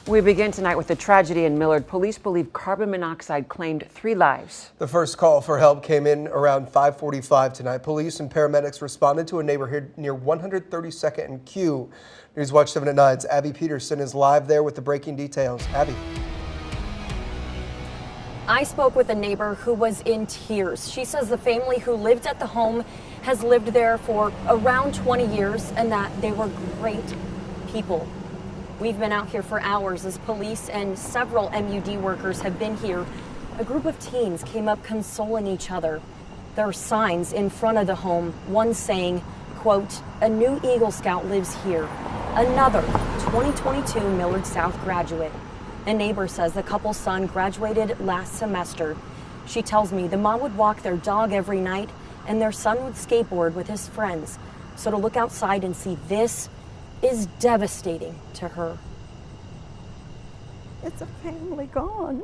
We begin tonight with the tragedy in Millard. Police believe carbon monoxide claimed 3 lives. The first call for help came in around 5:45 tonight. Police and paramedics responded to a neighborhood near 132nd and Q. Newswatch 7 at 9's Abby Peterson is live there with the breaking details. Abby. I spoke with a neighbor who was in tears. She says the family who lived at the home has lived there for around 20 years and that they were great people. We've been out here for hours as police and several MUD workers have been here. A group of teens came up consoling each other. There are signs in front of the home, one saying, quote, "A new Eagle Scout lives here." Another 2022 Millard South graduate. A neighbor says the couple's son graduated last semester. She tells me the mom would walk their dog every night and their son would skateboard with his friends. So to look outside and see this is devastating to her. It's a family gone.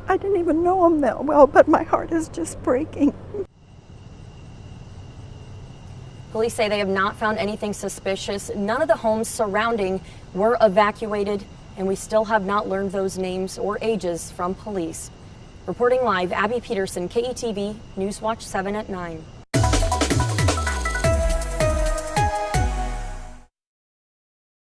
I didn't even know them that well, but my heart is just breaking. Police say they have not found anything suspicious. None of the homes surrounding were evacuated, and we still have not learned those names or ages from police. Reporting live, Abby Peterson, KETV, Newswatch 7 at 9.